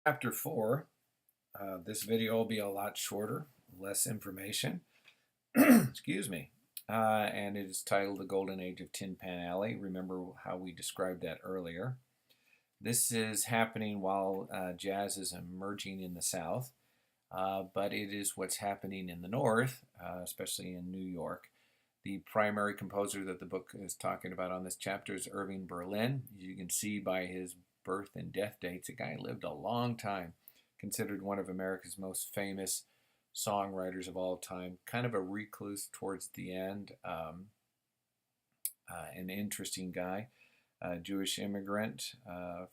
Chapter 4. This video will be a lot shorter, less information. Excuse me. And it is titled The Golden Age of Tin Pan Alley. Remember how we described that earlier. This is happening while jazz is emerging in the South, but it is what's happening in the North, especially in New York. The primary composer that the book is talking about on this chapter is Irving Berlin. You can see by his birth and death dates, a guy lived a long time, considered one of America's most famous songwriters of all time, kind of a recluse towards the end, an interesting guy, Jewish immigrant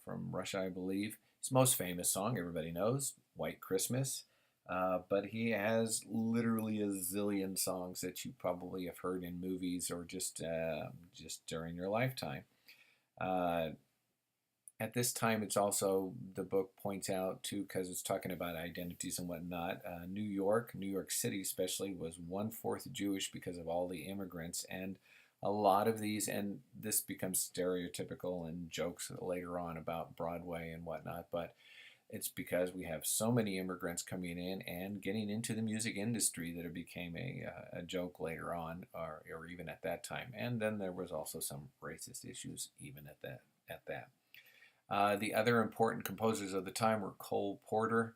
from Russia, I believe. His most famous song, everybody knows, White Christmas. But he has literally a zillion songs that you probably have heard in movies or just during your lifetime. At this time, it's also, the book points out too, because it's talking about identities and whatnot. New York City especially, was 1/4 Jewish because of all the immigrants, and a lot of these, and this becomes stereotypical and jokes later on about Broadway and whatnot, but it's because we have so many immigrants coming in and getting into the music industry that it became a joke later on, or even at that time. And then there was also some racist issues even at that. The other important composers of the time were Cole Porter,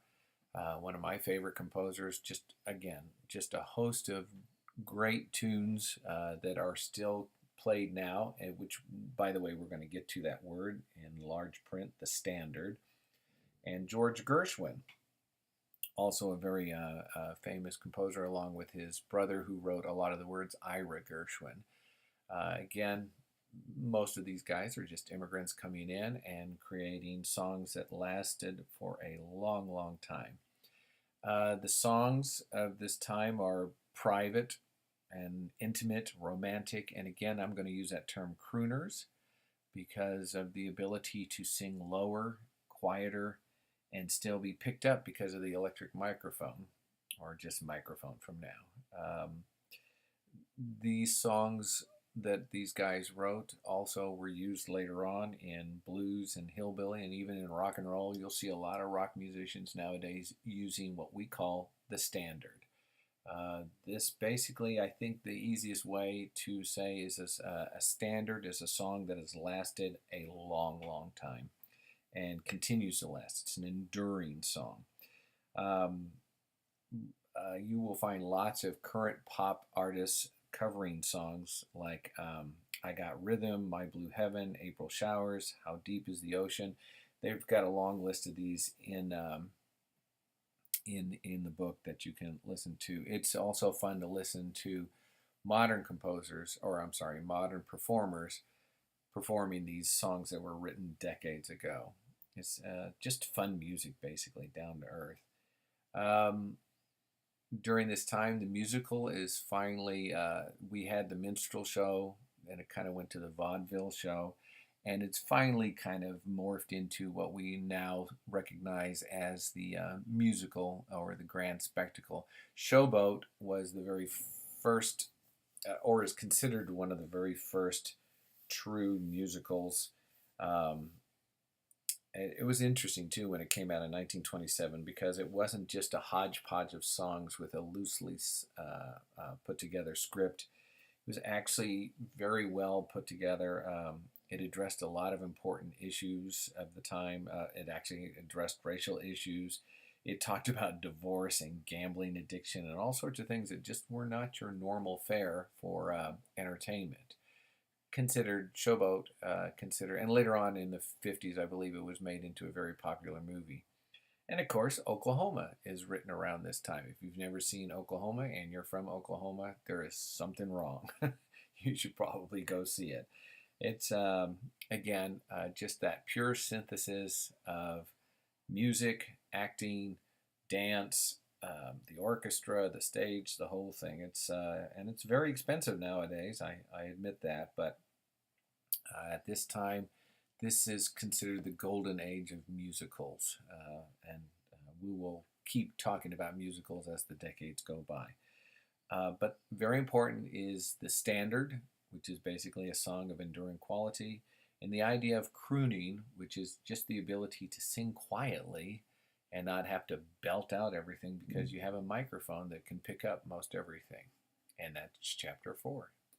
one of my favorite composers. Just a host of great tunes that are still played now, which, by the way, we're going to get to that word in large print, the standard. And George Gershwin, also a very famous composer, along with his brother who wrote a lot of the words, Ira Gershwin. Again, most of these guys are just immigrants coming in and creating songs that lasted for a long, long time. The songs of this time are private and intimate, romantic, and again, I'm going to use that term crooners because of the ability to sing lower, quieter, and still be picked up because of the electric microphone, or just microphone from now. These songs that these guys wrote also were used later on in blues and hillbilly and even in rock and roll. You'll see a lot of rock musicians nowadays using what we call the standard. This basically, I think the easiest way to say is a standard is a song that has lasted a long, long time and continues to last. It's an enduring song. You will find lots of current pop artists covering songs like I Got Rhythm, My Blue Heaven, April Showers, How Deep is the Ocean. They've got a long list of these in the book that you can listen to. It's also fun to listen to modern composers, or I'm sorry, modern performers performing these songs that were written decades ago. It's just fun music, basically, down to earth. During this time, the musical is finally, we had the minstrel show, and it kind of went to the vaudeville show, and it's finally kind of morphed into what we now recognize as the musical or the grand spectacle. Showboat was the very first, or is considered one of the very first true musicals. It was interesting too when it came out in 1927 because it wasn't just a hodgepodge of songs with a loosely put together script. It was actually very well put together. It addressed a lot of important issues of the time. It actually addressed racial issues. It talked about divorce and gambling addiction and all sorts of things that just were not your normal fare for entertainment. Considered Showboat, and later on in the 50s, I believe it was made into a very popular movie. And of course, Oklahoma is written around this time. If you've never seen Oklahoma and you're from Oklahoma, there is something wrong. You should probably go see it. It's, again, just that pure synthesis of music, acting, dance, the orchestra, the stage, the whole thing. And it's very expensive nowadays. I admit that, but at this time, this is considered the golden age of musicals, and we will keep talking about musicals as the decades go by. But very important is the standard, which is basically a song of enduring quality, and the idea of crooning, which is just the ability to sing quietly and not have to belt out everything because you have a microphone that can pick up most everything. And that's chapter 4.